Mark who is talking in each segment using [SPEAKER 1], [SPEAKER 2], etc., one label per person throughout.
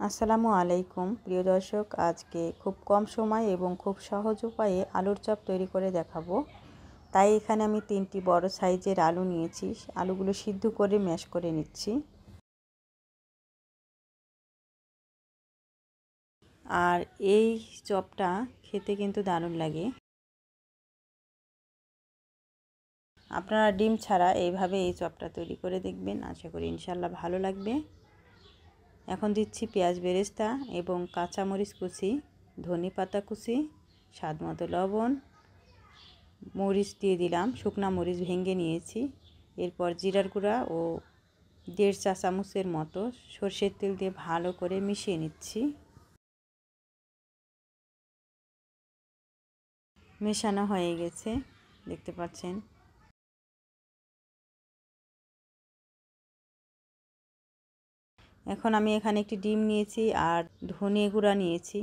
[SPEAKER 1] আসসালামু আলাইকুম প্রিয় দর্শক, আজকে খুব কম সময় এবং খুব সহজ উপায়ে আলুর চপ তৈরি করে দেখাবো। তাই এখানে আমি 3টি বড় সাইজের আলু নিয়েছি। আলুগুলো সিদ্ধ করে ম্যাশ করে নিচ্ছি। আর এই চপটা খেতে কিন্তু দারুণ লাগে। আপনারা ডিম ছাড়া এইভাবে এই চপটা তৈরি করে দেখবেন, আশা করি ইনশাল্লাহ ভালো লাগবে। এখন দিচ্ছি পেঁয়াজ বেরেস্তা এবং কাঁচামরিচ কুচি, ধনেপাতা কুচি, স্বাদমতো লবণ, মরিচ দিয়ে দিলাম, শুকনা মরিচ ভেঙে নিয়েছি। এরপর জিরার গুঁড়া ও 1.5 চা চামচের মতো সরষের তেল দিয়ে ভালো করে মিশিয়ে নিচ্ছি। মেশানো হয়ে গেছে, দেখতে পাচ্ছেন। এখন আমি এখানে একটি ডিম নিয়েছি আর ধনে গুঁড়া নিয়েছি,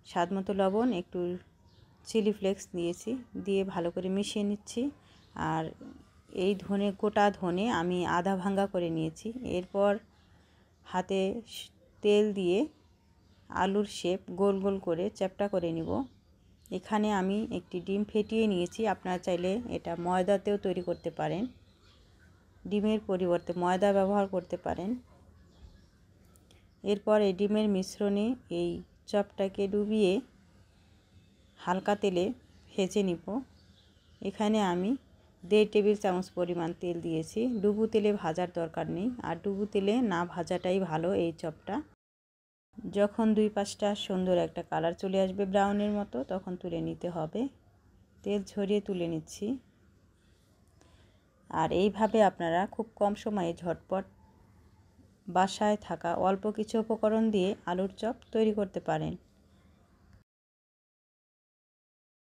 [SPEAKER 1] স্বাদমতো লবণ, একটু চিলি ফ্লেক্স দিয়েছি, দিয়ে ভালো করে মিশিয়ে নিচ্ছি। আর এই গোটা ধনে আমি আধা ভাঙ্গা করে নিয়েছি। এরপর হাতে তেল দিয়ে আলুর শেপ গোল গোল করে চ্যাপ্টা করে নিব। এখানে আমি একটি ডিম ফেটিয়ে নিয়েছি, আপনারা চাইলে এটা ময়দাতেও তৈরি করতে পারেন, ডিমের পরিবর্তে ময়দা ব্যবহার করতে পারেন। এরপর এই ডিমের মিশ্রণে এই চপটাকে ডুবিয়ে হালকা তেলে ভেজে নিব। এখানে আমি 1.5 টেবিল চামচ পরিমাণ তেল দিয়েছি। ডুবো তেলে ভাজার দরকার নেই, আর ডুবো তেলে না ভাজাটাই ভালো এই চপটা। যখন 2 পাশটা সুন্দর একটা কালার চলে আসবে ব্রাউনের মতো, তখন তুলে নিতে হবে। তেল ঝরিয়ে তুলে নিচ্ছি। আর এইভাবে আপনারা খুব কম সময়ে ঝটপট বাসায় থাকা অল্প কিছু উপকরণ দিয়ে আলুর চপ তৈরি করতে পারেন।